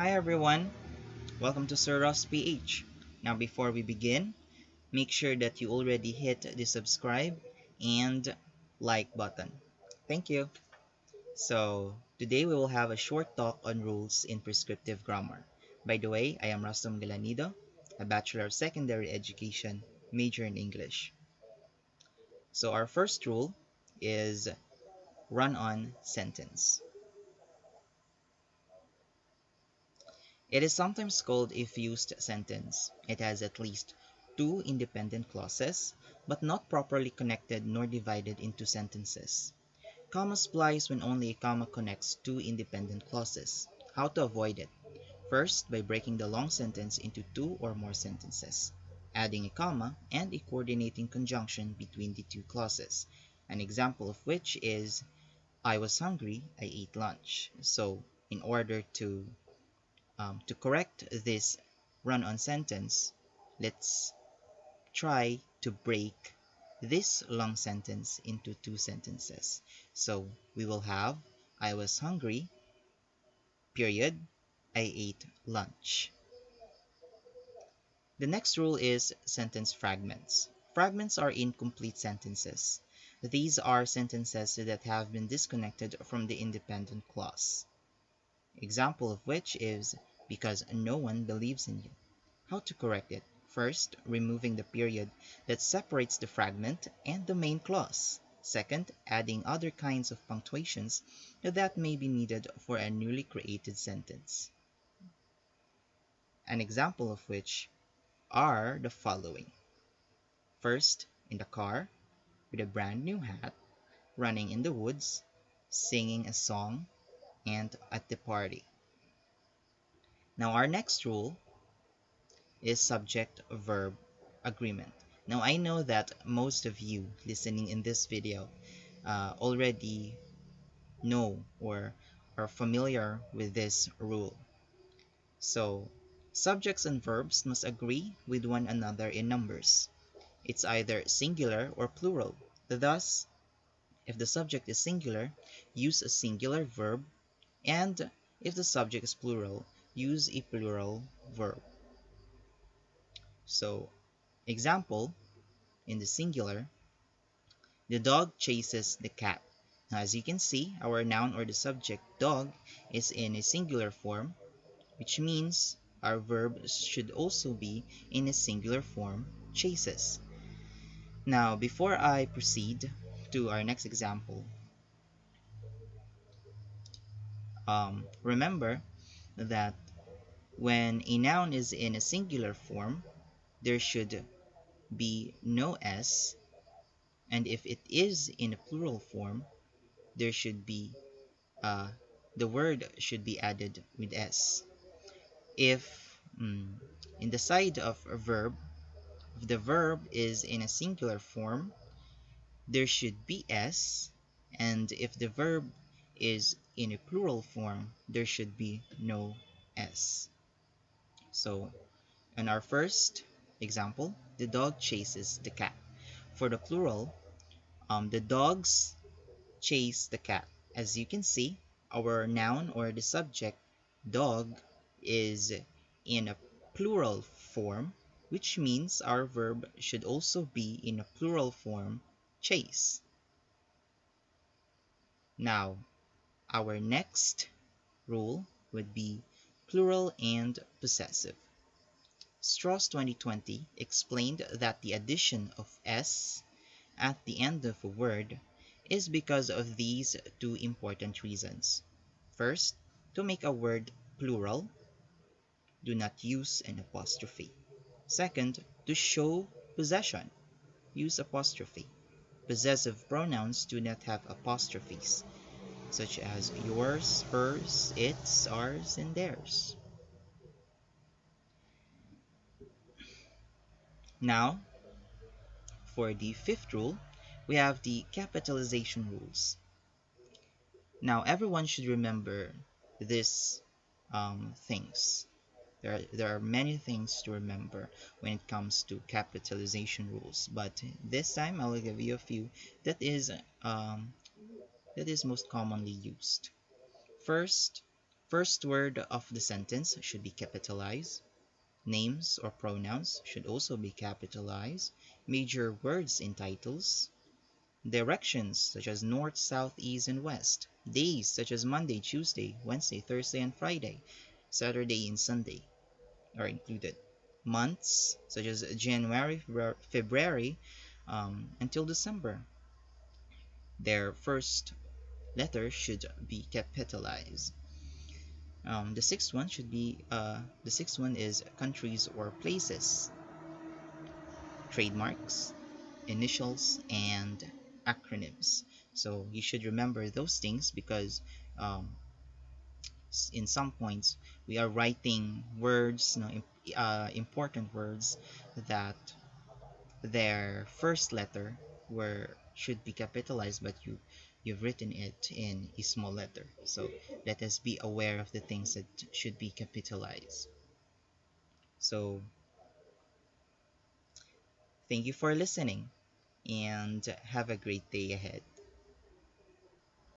Hi everyone, welcome to Sir Ross PH. Now before we begin, make sure that you already hit the subscribe and like button. Thank you. So today we will have a short talk on rules in prescriptive grammar. By the way, I am Rustom Galanido, a Bachelor of Secondary Education, major in English. So our first rule is run-on sentence. It is sometimes called a fused sentence. It has at least two independent clauses, but not properly connected nor divided into sentences. Comma splice when only a comma connects two independent clauses. How to avoid it? First, by breaking the long sentence into two or more sentences, adding a comma and a coordinating conjunction between the two clauses. An example of which is, I was hungry, I ate lunch. So, in order to correct this run-on sentence, let's try to break this long sentence into two sentences. So we will have, I was hungry, period, I ate lunch. The next rule is sentence fragments. Fragments are incomplete sentences. These are sentences that have been disconnected from the independent clause. Example of which is, because no one believes in you. How to correct it? First, removing the period that separates the fragment and the main clause. Second, adding other kinds of punctuations that may be needed for a newly created sentence. An example of which are the following. First, in the car, with a brand new hat, running in the woods, singing a song, and at the party. Now our next rule is subject-verb agreement. Now I know that most of you listening in this video already know or are familiar with this rule. So subjects and verbs must agree with one another in numbers. It's either singular or plural. Thus, if the subject is singular, use a singular verb, and if the subject is plural, use a plural verb. So, example, in the singular, the dog chases the cat. Now, as you can see, our noun or the subject dog is in a singular form, which means our verb should also be in a singular form, chases. Now, before I proceed to our next example, remember that when a noun is in a singular form, there should be no s, and if it is in a plural form, there should be the word should be added with s. If in the side of a verb, if the verb is in a singular form, there should be s, and if the verb is in a plural form, there should be no s. So in our first example, the dog chases the cat. For the plural, the dogs chase the cat. As you can see, our noun or the subject, dog, is in a plural form, which means our verb should also be in a plural form, chase. Now, our next rule would be plural and possessive. Strauss 2020 explained that the addition of s at the end of a word is because of these two important reasons. First, to make a word plural, do not use an apostrophe. Second, to show possession, use apostrophe. Possessive pronouns do not have apostrophes, such as yours, hers, its, ours, and theirs. Now, for the fifth rule, we have the capitalization rules. Now, everyone should remember these things. There are many things to remember when it comes to capitalization rules, but this time I will give you a few that is most commonly used. First, First word of the sentence should be capitalized. Names or pronouns should also be capitalized. Major words in titles. Directions such as north, south, east, and west. Days such as Monday, Tuesday, Wednesday, Thursday, and Friday. Saturday and Sunday are included. Months such as January, February, until December. Their first letter should be capitalized. The sixth one is countries or places, trademarks, initials, and acronyms. So you should remember those things because um, in some points we are writing words, important words that their first letter were should be capitalized, but you've written it in a small letter. So let us be aware of the things that should be capitalized. So thank you for listening and have a great day ahead.